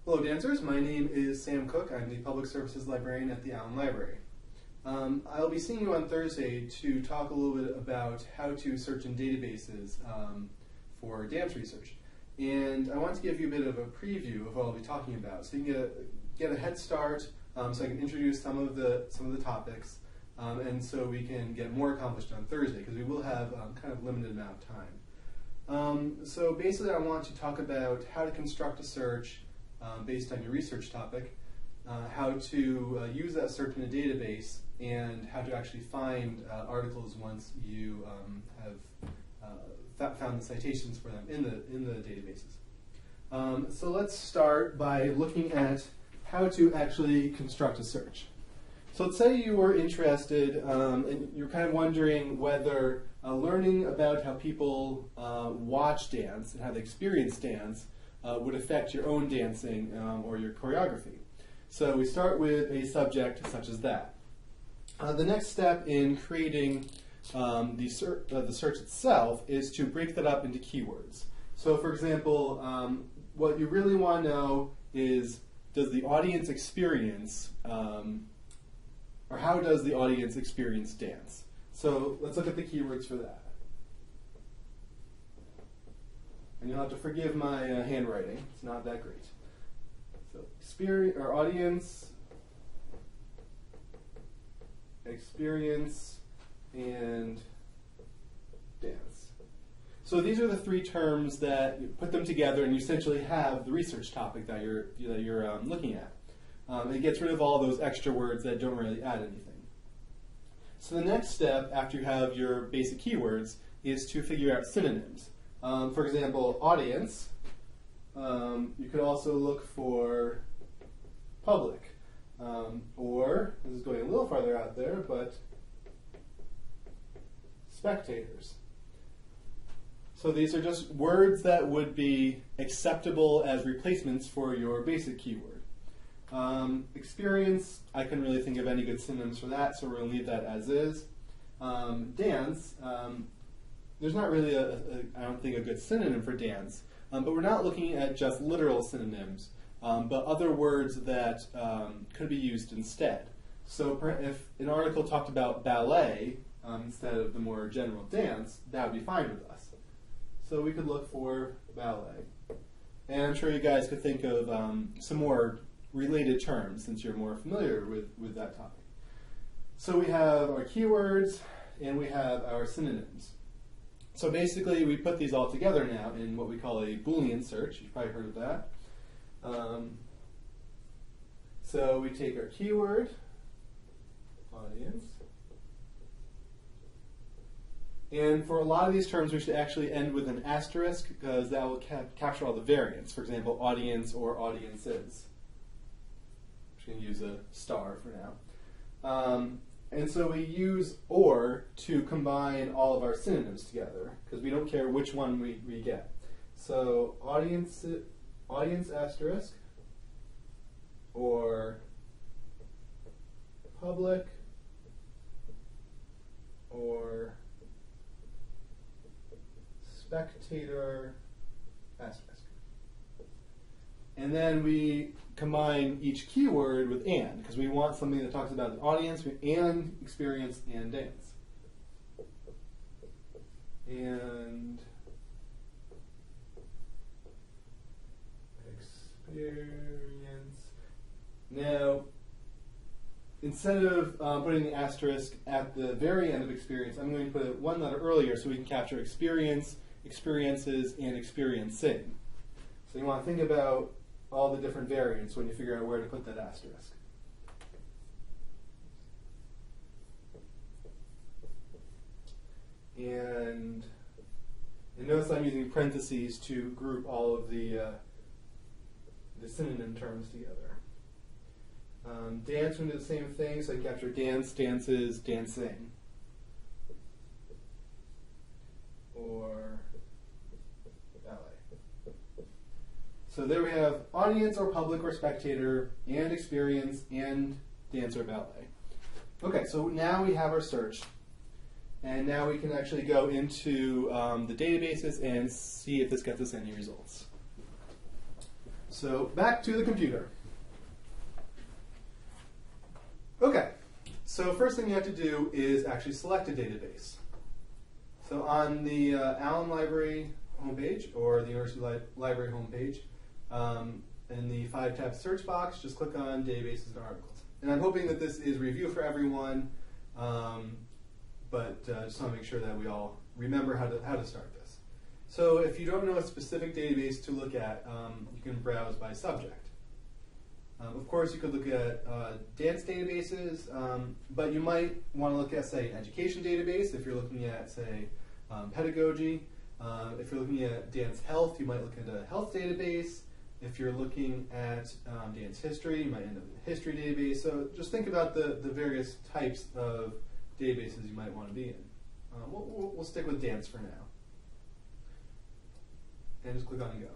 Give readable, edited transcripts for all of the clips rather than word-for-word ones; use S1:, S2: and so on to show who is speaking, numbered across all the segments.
S1: Hello dancers, my name is Sam Cook. I'm the Public Services Librarian at the Allen Library. I'll be seeing you on Thursday to talk a little bit about how to search in databases for dance research. And I want to give you a bit of a preview of what I'll be talking about, so you can get a head start, so I can introduce some of the topics, and so we can get more accomplished on Thursday, because we will have kind of limited amount of time. So basically I want to talk about how to construct a search based on your research topic, how to use that search in a database, and how to actually find articles once you have found the citations for them in the databases. So let's start by looking at how to actually construct a search. So let's say you were interested and you're kind of wondering whether learning about how people watch dance and how they experience dance would affect your own dancing or your choreography. So we start with a subject such as that. The next step in creating the search itself is to break that up into keywords. So for example, what you really want to know is, does the audience experience, or how does the audience experience dance? So let's look at the keywords for that. And you'll have to forgive my handwriting. It's not that great. So audience, experience, and dance. So these are the three terms that you put them together and you essentially have the research topic that you're looking at. It gets rid of all those extra words that don't really add anything. So the next step after you have your basic keywords is to figure out synonyms. For example, audience. You could also look for public, or, this is going a little farther out there, but spectators. So these are just words that would be acceptable as replacements for your basic keyword. Experience, I couldn't really think of any good synonyms for that, so we're going to leave that as is. Dance, there's not really, I don't think, a good synonym for dance, but we're not looking at just literal synonyms, but other words that could be used instead. So if an article talked about ballet instead of the more general dance, that would be fine with us. So we could look for ballet. And I'm sure you guys could think of some more related terms since you're more familiar with that topic. So we have our keywords and we have our synonyms. So basically we put these all together now in what we call a Boolean search. You've probably heard of that. So we take our keyword, audience, and for a lot of these terms we should actually end with an asterisk because that will capture all the variants. For example, audience or audiences. I'm going to use a star for now. And so we use or to combine all of our synonyms together because we don't care which one we get. So audience asterisk, or public, or spectator asterisk. And then we combine each keyword with and, because we want something that talks about the audience and experience and dance. And experience. Now, instead of putting the asterisk at the very end of experience, I'm going to put it one letter earlier so we can capture experience, experiences, and experiencing. So you want to think about all the different variants when you figure out where to put that asterisk. And notice I'm using parentheses to group all of the synonym terms together. Dance, we do the same thing, so I capture dance, dances, dancing. Or ballet. So there we have audience or public or spectator and experience and dance or ballet. Okay, so now we have our search. And now we can actually go into the databases and see if this gets us any results. So back to the computer. Okay, so first thing you have to do is actually select a database. So on the Allen Library homepage or the University Library homepage, in the 5-tab search box, just click on Databases and Articles. And I'm hoping that this is review for everyone, but just want to make sure that we all remember how to start this. So if you don't know a specific database to look at, you can browse by subject. Of course, you could look at dance databases, but you might want to look at, say, an education database if you're looking at, say, pedagogy. If you're looking at dance health, you might look at a health database. If you're looking at dance history, you might end up in a history database. So just think about the various types of databases you might want to be in. We'll stick with dance for now. And just click on Go.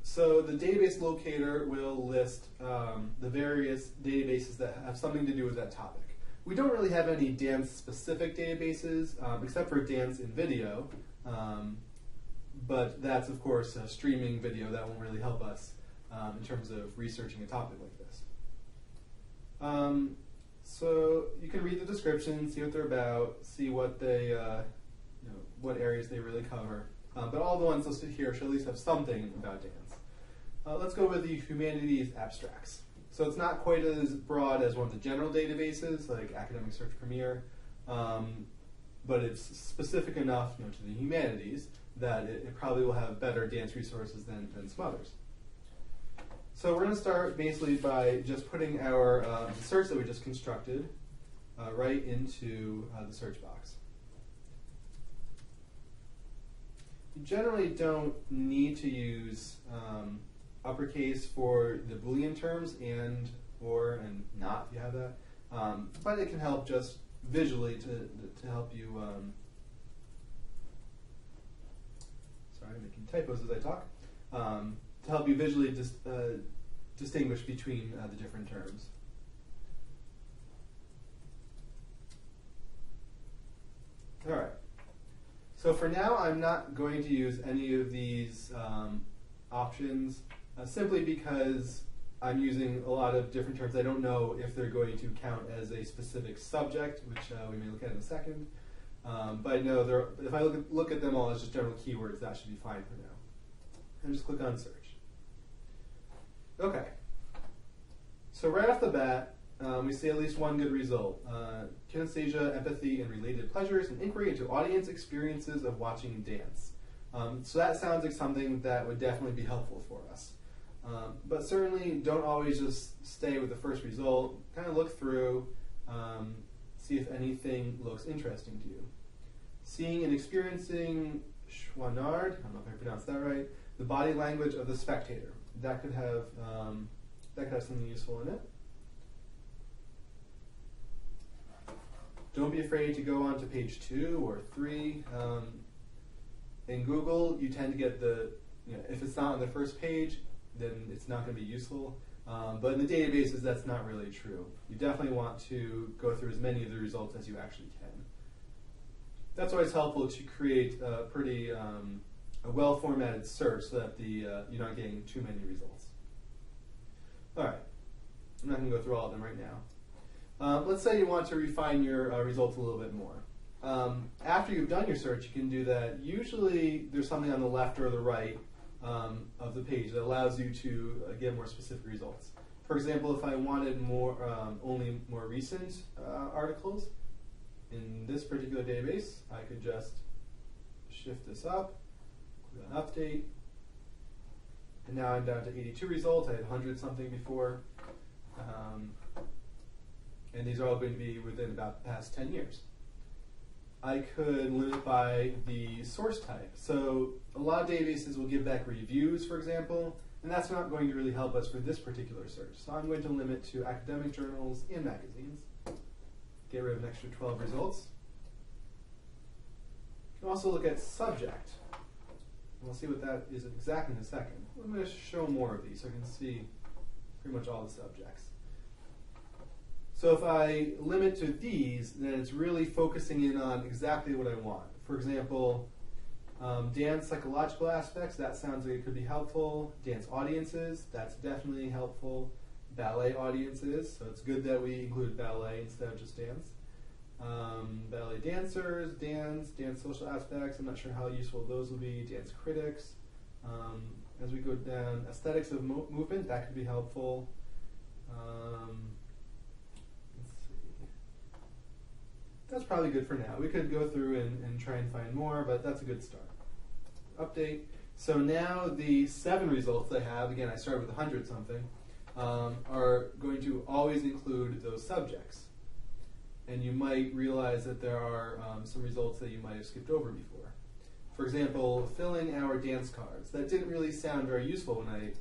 S1: So the database locator will list the various databases that have something to do with that topic. We don't really have any dance-specific databases, except for dance and video. But that's, of course, streaming video. That won't really help us in terms of researching a topic like this. So you can read the description, see what they're about, see what they, what areas they really cover. But all the ones listed here should at least have something about dance. Let's go with the humanities abstracts. So it's not quite as broad as one of the general databases, like Academic Search Premier, but it's specific enough to the humanities that it probably will have better dance resources than some others. So we're going to start basically by just putting our search that we just constructed right into the search box. You generally don't need to use uppercase for the Boolean terms and, or, and not if you have that, but it can help just visually to help you. Sorry, I'm making typos as I talk. To help you visually distinguish between the different terms. All right. So for now, I'm not going to use any of these options simply because I'm using a lot of different terms. I don't know if they're going to count as a specific subject, which we may look at in a second. But I know if I look at them all as just general keywords, that should be fine for now. And just click on search. Okay. So right off the bat, we see at least one good result. Kinesthesia, empathy, and related pleasures, an inquiry into audience experiences of watching dance. So that sounds like something that would definitely be helpful for us. But certainly don't always just stay with the first result. Kind of look through, see if anything looks interesting to you. Seeing and experiencing Chouinard, I don't know if I pronounced that right, the body language of the spectator. That could have something useful in it. Don't be afraid to go on to page 2 or 3. In Google, you tend to get if it's not on the first page, then it's not going to be useful. But in the databases, that's not really true. You definitely want to go through as many of the results as you actually can. That's always helpful to create a pretty a well-formatted search so that you're not getting too many results. All right, I'm not going to go through all of them right now. Let's say you want to refine your results a little bit more. After you've done your search, you can do that. Usually there's something on the left or the right of the page that allows you to get more specific results. For example, if I wanted only more recent articles in this particular database, I could just shift this up, click on update, and now I'm down to 82 results. I had 100 something before. And these are all going to be within about the past 10 years. I could limit by the source type. So a lot of databases will give back reviews, for example, and that's not going to really help us for this particular search. So I'm going to limit to academic journals and magazines. Get rid of an extra 12 results. You can also look at subject. We'll see what that is exactly in a second. I'm going to show more of these so I can see pretty much all the subjects. So if I limit to these, then it's really focusing in on exactly what I want. For example, Dance psychological aspects, that sounds like it could be helpful. Dance audiences, that's definitely helpful. Ballet audiences, so it's good that we include ballet instead of just dance. Ballet dancers, dance social aspects, I'm not sure how useful those will be. Dance critics. As we go down, aesthetics of movement, that could be helpful. Let's see. That's probably good for now. We could go through and try and find more, but that's a good start. Update. So now the 7 results I have, again I started with 100 something, are going to always include those subjects. And you might realize that there are some results that you might have skipped over before. For example, filling our dance cards. That didn't really sound very useful when I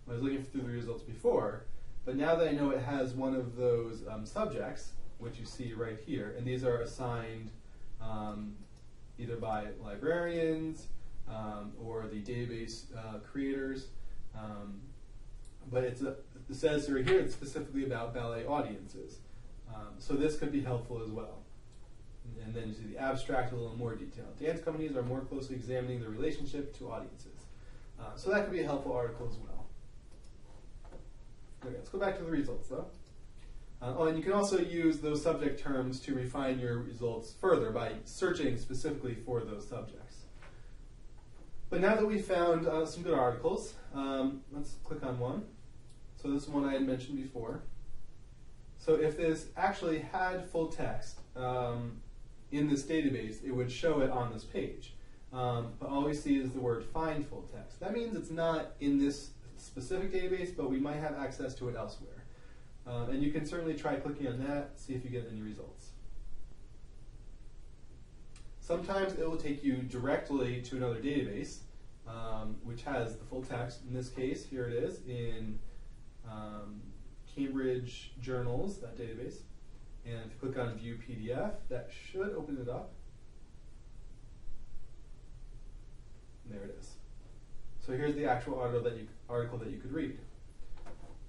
S1: was looking through the results before, but now that I know it has one of those subjects, which you see right here, and these are assigned either by librarians or the database creators, but it says right here it's specifically about ballet audiences. So this could be helpful as well. And then you see the abstract a little more detailed. Dance companies are more closely examining the relationship to audiences. So that could be a helpful article as well. Okay, let's go back to the results though. And you can also use those subject terms to refine your results further by searching specifically for those subjects. But now that we've found some good articles, let's click on one. So this is one I had mentioned before. So if this actually had full text in this database, it would show it on this page. But all we see is the word find full text. That means it's not in this specific database, but we might have access to it elsewhere. And you can certainly try clicking on that, see if you get any results. Sometimes it will take you directly to another database, which has the full text. In this case, here it is in Cambridge Journals, that database. And if you click on View PDF, that should open it up. And there it is. So here's the actual article that you could read.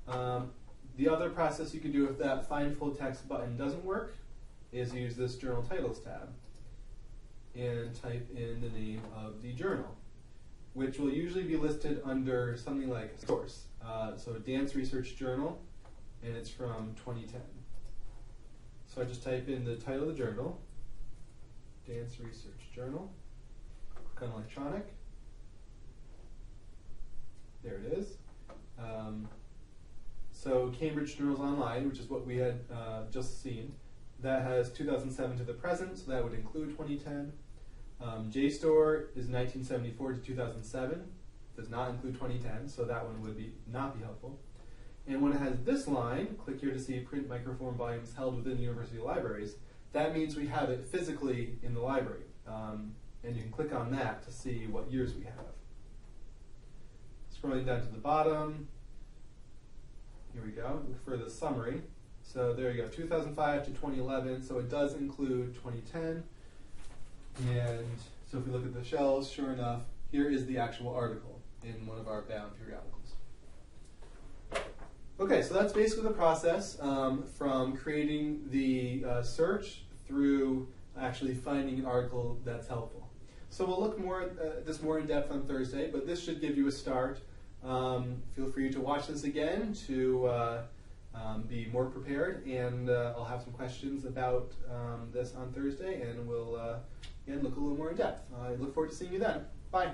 S1: The other process you could do if that Find Full Text button doesn't work is use this Journal Titles tab and type in the name of the journal, which will usually be listed under something like source. So Dance Research Journal, and it's from 2010. So I just type in the title of the journal, Dance Research Journal, click on electronic. There it is. So Cambridge Journals Online, which is what we had just seen, that has 2007 to the present, so that would include 2010. JSTOR is 1974 to 2007, does not include 2010, so that one would not be helpful. And when it has this line, click here to see print microform volumes held within university libraries, that means we have it physically in the library. And you can click on that to see what years we have. Scrolling down to the bottom, here we go, look for the summary. So there you go, 2005 to 2011, so it does include 2010. And so if we look at the shelves, sure enough, here is the actual article in one of our bound periodicals. Okay, so that's basically the process from creating the search through actually finding an article that's helpful. So we'll look more at this more in depth on Thursday, but this should give you a start. Feel free to watch this again to be more prepared, and I'll have some questions about this on Thursday, and we'll again look a little more in depth. I look forward to seeing you then. Bye.